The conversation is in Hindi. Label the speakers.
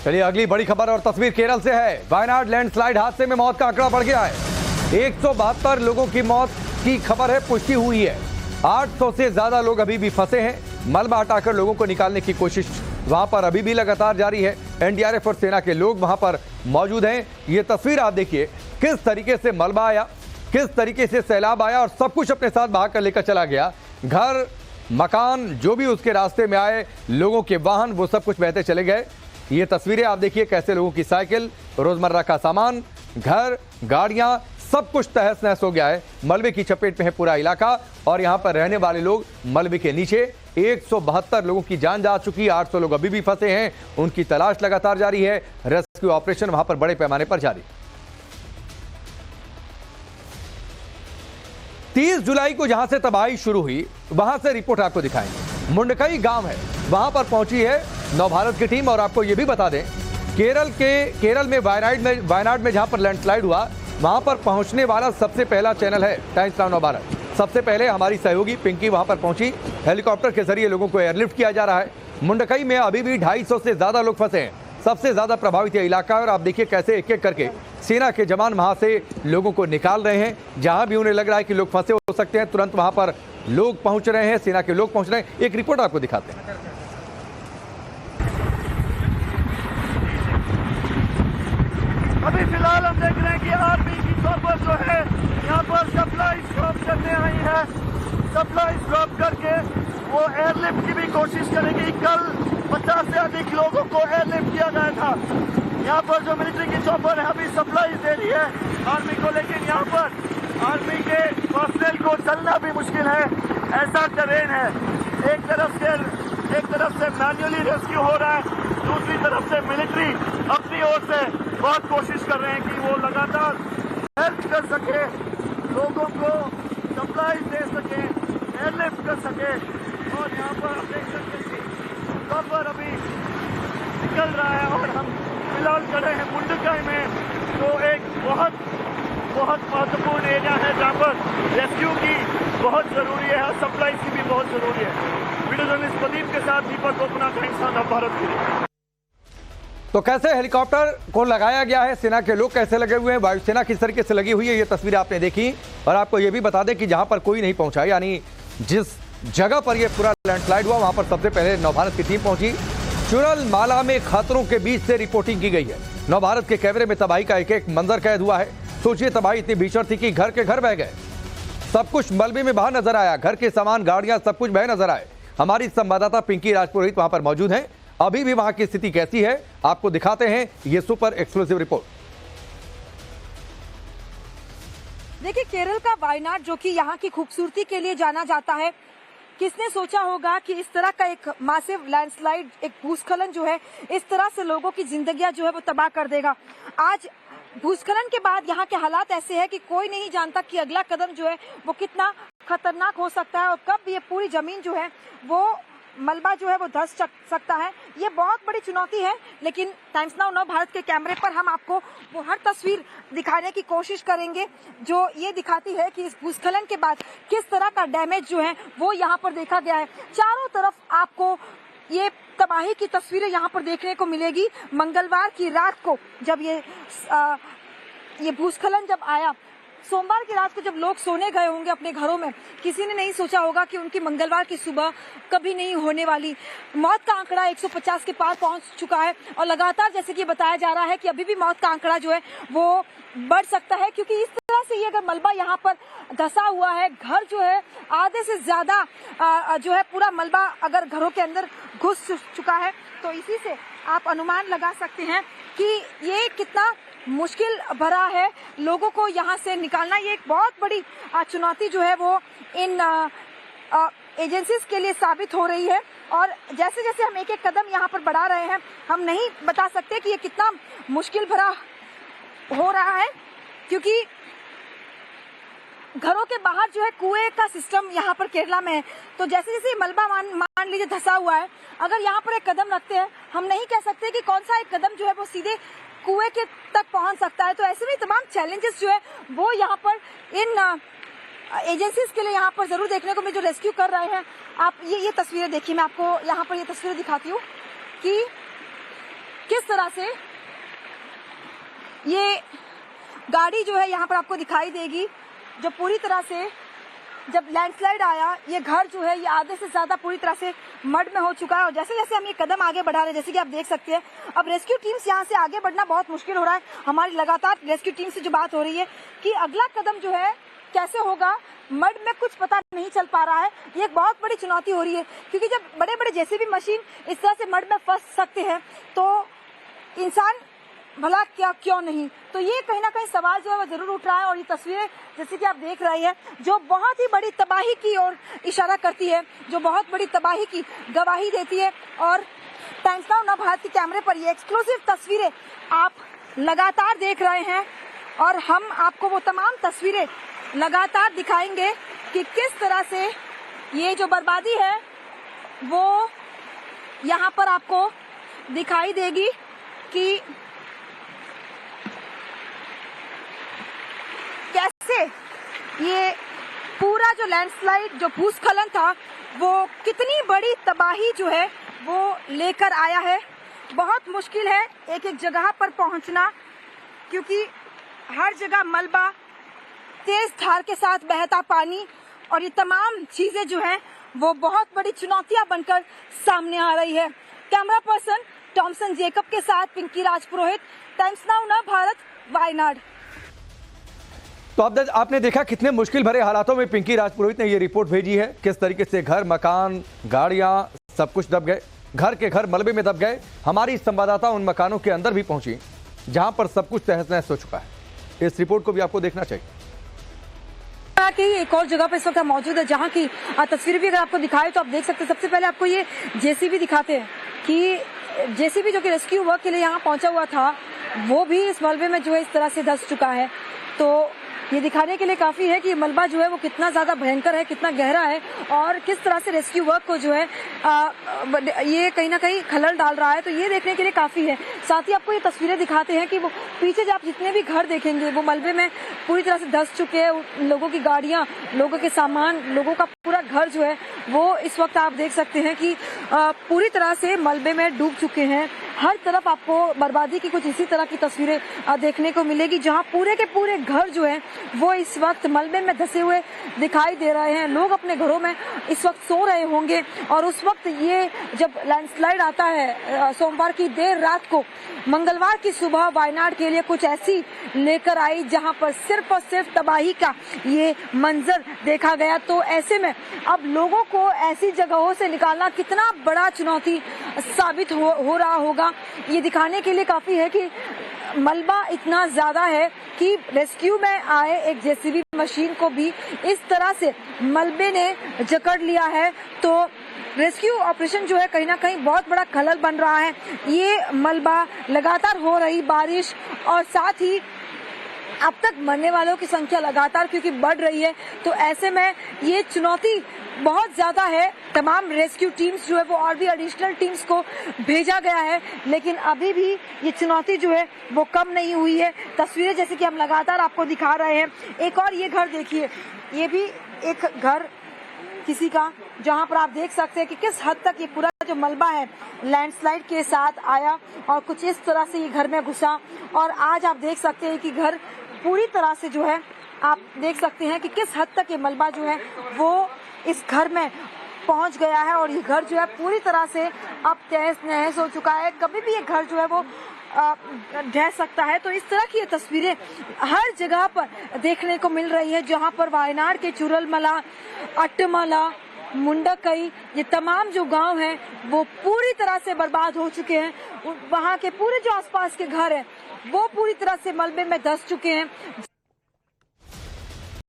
Speaker 1: चलिए अगली बड़ी खबर और तस्वीर केरल से है। वायनाड लैंडस्लाइड हादसे में मौत का आंकड़ा बढ़ गया है। 172 लोगों की मौत की खबर है, पुष्टि हुई है। 800 से ज्यादा लोग अभी भी फंसे हैं। मलबा हटाकर लोगों को निकालने की कोशिश वहां पर अभी भी लगातार जारी है। एनडीआरएफ और सेना के लोग वहां पर मौजूद हैं। ये तस्वीर आप देखिए, किस तरीके से मलबा आया, किस तरीके से सैलाब आया और सब कुछ अपने साथ बहा कर लेकर चला गया। घर, मकान, जो भी उसके रास्ते में आए, लोगों के वाहन, वो सब कुछ बहते चले गए। ये तस्वीरें आप देखिए, कैसे लोगों की साइकिल, रोजमर्रा का सामान, घर, गाड़ियां, सब कुछ तहस नहस हो गया है। मलबे की चपेट में है पूरा इलाका और यहां पर रहने वाले लोग मलबे के नीचे। 172 लोगों की जान जा चुकी है। 800 लोग अभी भी फंसे हैं। उनकी तलाश लगातार जारी है। रेस्क्यू ऑपरेशन वहां पर बड़े पैमाने पर जारी। 30 जुलाई को जहां से तबाही शुरू हुई, वहां से रिपोर्ट आपको दिखाएंगे। मुंडकई गांव है, वहां पर पहुंची है नवभारत की टीम। और आपको यह भी बता दें, केरल में वायनाड में जहां पर लैंडस्लाइड हुआ, वहां पर पहुंचने वाला सबसे पहला चैनल है टाइम्स नाउ नवभारत। सबसे पहले हमारी सहयोगी पिंकी वहां पर पहुंची। हेलीकॉप्टर के जरिए लोगों को एयरलिफ्ट किया जा रहा है। मुंडकई में अभी भी 250 से ज्यादा लोग फंसे हैं। सबसे ज्यादा प्रभावित यह इलाका है और आप देखिए कैसे एक एक करके सेना के जवान वहां से लोगों को निकाल रहे हैं। जहां भी उन्हें लग रहा है कि लोग फंसे हो सकते हैं, तुरंत वहां पर लोग पहुंच रहे हैं, सेना के लोग पहुंच रहे हैं। एक रिपोर्ट आपको दिखाते हैं।
Speaker 2: अभी फिलहाल हम देख रहे हैं कि आर्मी की चॉपर जो है यहाँ पर सप्लाई ड्रॉप करने आई है। सप्लाई ड्रॉप करके वो एयरलिफ्ट की भी कोशिश करेगी। कल 50 से अधिक लोगों को एयरलिफ्ट किया गया था। यहाँ पर जो मिलिट्री की चॉपर है अभी सप्लाई दे रही है आर्मी को, लेकिन यहाँ पर आर्मी के पर्सनल को चलना भी मुश्किल है। ऐसा टेरेन है। एक तरफ से मैन्युअली रेस्क्यू हो रहा है, दूसरी तरफ से मिलिट्री अपनी ओर से बहुत कोशिश कर रहे हैं कि वो लगातार हेल्प कर सके, लोगों को सप्लाई दे सके, एयरलिफ्ट कर सके। और यहाँ पर आप देख सकते हैं कि कॉपर अभी निकल रहा है और हम फिलहाल खड़े हैं मुंडकई में, जो एक बहुत महत्वपूर्ण एरिया है जहाँ पर रेस्क्यू की बहुत जरूरी है और सप्लाई की भी बहुत जरूरी है। वीडियो जर्नलिस्ट प्रदीप के साथ दीपक गोपना, टाइम्स नाउ नवभारत के लिए।
Speaker 1: तो कैसे हेलीकॉप्टर को लगाया गया है, सेना के लोग कैसे लगे हुए हैं, वायुसेना किस तरीके से लगी हुई है, ये तस्वीर आपने देखी। और आपको ये भी बता दें कि जहां पर कोई नहीं पहुंचा, यानी जिस जगह पर यह पूरा लैंडस्लाइड हुआ, वहां पर सबसे पहले नवभारत की टीम पहुंची। चुरल माला में खतरों के बीच से रिपोर्टिंग की गई है। नवभारत के कैमरे में तबाही का एक एक मंजर कैद हुआ है। सोचिए, तबाही इतनी भीषण थी कि घर के घर बह गए। सब कुछ मलबे में बहा नजर आया। घर के सामान, गाड़ियां, सब कुछ बह नजर आए। हमारी संवाददाता पिंकी राजपुरोहित वहां पर मौजूद हैं। अभी भी वहां की स्थिति कैसी है आपको दिखाते हैं, ये सुपर एक्सक्लूसिव रिपोर्ट।
Speaker 3: देखिए, केरल का वायनाड जो कि यहाँ की खूबसूरती के लिए जाना जाता है, किसने सोचा होगा कि इस तरह का एक मासिव लैंडस्लाइड, एक भूस्खलन जो है इस तरह से लोगों की जिंदगियां जो है वो तबाह कर देगा। आज भूस्खलन के बाद यहाँ के हालात ऐसे हैं कि कोई नहीं जानता कि अगला कदम जो है वो कितना खतरनाक हो सकता है और कब ये पूरी जमीन जो है वो मलबा जो है वो धंस सकता है। ये बहुत बड़ी चुनौती है, लेकिन टाइम्स नाउ नवभारत के कैमरे पर हम आपको वो हर तस्वीर दिखाने की कोशिश करेंगे जो ये दिखाती है कि इस भूस्खलन के बाद किस तरह का डैमेज जो है वो यहाँ पर देखा गया है। चारों तरफ आपको ये तबाही की तस्वीरें यहाँ पर देखने को मिलेगी। मंगलवार की रात को जब ये भूस्खलन जब आया, सोमवार की रात को जब लोग सोने गए होंगे अपने घरों में, किसी ने नहीं सोचा होगा कि उनकी मंगलवार की सुबह कभी नहीं होने वाली। मौत का आंकड़ा 150 के पार पहुंच चुका है और लगातार जैसे कि बताया जा रहा है कि अभी भी मौत का आंकड़ा जो है वो बढ़ सकता है, क्योंकि इस तरह से ये अगर मलबा यहाँ पर धंसा हुआ है, घर जो है आधे से ज्यादा जो है पूरा मलबा अगर घरों के अंदर घुस चुका है, तो इसी से आप अनुमान लगा सकते हैं कि ये कितना मुश्किल भरा है लोगों को यहाँ से निकालना। ये एक बहुत बड़ी चुनौती जो है वो इन एजेंसीज के लिए साबित हो रही है। और जैसे जैसे हम एक एक कदम यहाँ पर बढ़ा रहे हैं, हम नहीं बता सकते कि ये कितना मुश्किल भरा हो रहा है, क्योंकि घरों के बाहर जो है कुएं का सिस्टम यहाँ पर केरला में है। तो जैसे जैसे मलबा मान लीजिए धंसा हुआ है, अगर यहाँ पर एक कदम रखते हैं, हम नहीं कह सकते कि कौन सा एक कदम जो है वो सीधे कुएं के तक पहुंच सकता है। तो ऐसे में तमाम चैलेंजेस जो है वो यहाँ पर इन एजेंसीज के लिए यहाँ पर जरूर देखने को मिले, जो रेस्क्यू कर रहे हैं। आप ये तस्वीरें देखिए, मैं आपको यहाँ पर ये तस्वीरें दिखाती हूँ कि किस किस तरह से ये गाड़ी जो है यहाँ पर आपको दिखाई देगी, जो पूरी तरह से जब लैंडस्लाइड आया, ये घर जो है ये आधे से ज्यादा पूरी तरह से मड में हो चुका है। और जैसे जैसे हम ये कदम आगे बढ़ा रहे हैं, जैसे कि आप देख सकते हैं, अब रेस्क्यू टीम्स यहाँ से आगे बढ़ना बहुत मुश्किल हो रहा है। हमारी लगातार रेस्क्यू टीम से जो बात हो रही है कि अगला कदम जो है कैसे होगा, मड में कुछ पता नहीं चल पा रहा है। ये एक बहुत बड़ी चुनौती हो रही है, क्योंकि जब बड़े बड़े जेसीबी मशीन इस तरह से मड में फंस सकते हैं तो इंसान भला क्या क्यों नहीं। तो ये कहीं ना कहीं सवाल जो है वो जरूर उठ रहा है। और ये तस्वीरें जैसे कि आप देख रहे हैं, जो बहुत ही बड़ी तबाही की ओर इशारा करती है, जो बहुत बड़ी तबाही की गवाही देती है। और टाइम्स नाउ नवभारत के कैमरे पर ये एक्सक्लूसिव तस्वीरें आप लगातार देख रहे हैं और हम आपको वो तमाम तस्वीरें लगातार दिखाएंगे कि किस तरह से ये जो बर्बादी है वो यहाँ पर आपको दिखाई देगी कि कैसे ये पूरा जो लैंडस्लाइड, जो भूस्खलन था, वो कितनी बड़ी तबाही जो है वो लेकर आया है। बहुत मुश्किल है एक एक जगह पर पहुंचना, क्योंकि हर जगह मलबा, तेज धार के साथ बहता पानी और ये तमाम चीजें जो हैं वो बहुत बड़ी चुनौतियां बनकर सामने आ रही है। कैमरा पर्सन टॉमसन जेकब के साथ पिंकी राजपुरोहित, टाइम्स नाउ नवभारत, वायनाड।
Speaker 1: तो अब आपने देखा कितने मुश्किल भरे हालातों में पिंकी राजपुरोहित ने ये रिपोर्ट भेजी है, किस तरीके से घर, मकान, गाड़ियां सब कुछ दब गए, घर के घर मलबे में दब गए। हमारी संवाददाता उन मकानों के अंदर भी पहुंची जहां पर सब कुछ तहस नहस हो चुका है। इस रिपोर्ट को भी आपको देखना चाहिए।
Speaker 3: कि एक और जगह पर इस वक्त मौजूद है जहां की तस्वीर भी अगर आपको दिखाए तो आप देख सकते हैं। सबसे पहले आपको ये जेसीबी दिखाते हैं कि जेसीबी जो कि रेस्क्यू वर्क के लिए यहाँ पहुंचा हुआ था, वो भी इस मलबे में जो है इस तरह से धंस चुका है। तो ये दिखाने के लिए काफी है कि ये मलबा जो है वो कितना ज्यादा भयंकर है, कितना गहरा है और किस तरह से रेस्क्यू वर्क को जो है ये कहीं ना कहीं खलल डाल रहा है। तो ये देखने के लिए काफी है। साथ ही आपको ये तस्वीरें दिखाते हैं कि वो पीछे जब आप जितने भी घर देखेंगे वो मलबे में पूरी तरह से धंस चुके हैं। लोगों की गाड़ियां, लोगों के सामान, लोगों का पूरा घर जो है वो इस वक्त आप देख सकते हैं कि पूरी तरह से मलबे में डूब चुके हैं। हर तरफ आपको बर्बादी की कुछ इसी तरह की तस्वीरें देखने को मिलेगी, जहां पूरे के पूरे घर जो है वो इस वक्त मलबे में धंसे हुए दिखाई दे रहे हैं। लोग अपने घरों में इस वक्त सो रहे होंगे और उस वक्त ये जब लैंडस्लाइड आता है सोमवार की देर रात को, मंगलवार की सुबह वायनाड के लिए कुछ ऐसी लेकर आई जहां पर सिर्फ और सिर्फ तबाही का ये मंजर देखा गया। तो ऐसे में अब लोगों को ऐसी जगहों से निकालना कितना बड़ा चुनौती साबित हो रहा होगा, ये दिखाने के लिए काफी है कि मलबा इतना ज्यादा है कि रेस्क्यू में आए एक जेसीबी मशीन को भी इस तरह से मलबे ने जकड़ लिया है। तो रेस्क्यू ऑपरेशन जो है कहीं ना कहीं बहुत बड़ा खलल बन रहा है। ये मलबा लगातार हो रही बारिश और साथ ही अब तक मरने वालों की संख्या लगातार क्योंकि बढ़ रही है, तो ऐसे में ये चुनौती बहुत ज्यादा है। तमाम रेस्क्यू टीम्स जो है वो और भी एडिशनल टीम्स को भेजा गया है, लेकिन अभी भी ये चुनौती जो है वो कम नहीं हुई है। तस्वीरें जैसे कि हम लगातार आपको दिखा रहे हैं। एक और ये घर देखिए, ये भी एक घर किसी का, जहां पर आप देख सकते हैं कि किस हद तक ये पूरा जो मलबा है लैंडस्लाइड के साथ आया और कुछ इस तरह से ये घर में घुसा। और आज आप देख सकते हैं कि घर पूरी तरह से जो है आप देख सकते हैं कि किस हद तक ये मलबा जो है वो इस घर में पहुंच गया है और ये घर जो है पूरी तरह से अब तहस नहस हो चुका है। कभी भी ये घर जो है वो ढह सकता है। तो इस तरह की ये तस्वीरें हर जगह पर देखने को मिल रही है, जहां पर वायनाड के चुरलमला, अट्टमला, मुंडकई, ये तमाम जो गांव हैं वो पूरी तरह से बर्बाद हो चुके हैं। वहां के पूरे जो आसपास के घर हैं वो पूरी तरह से मलबे में धंस चुके हैं।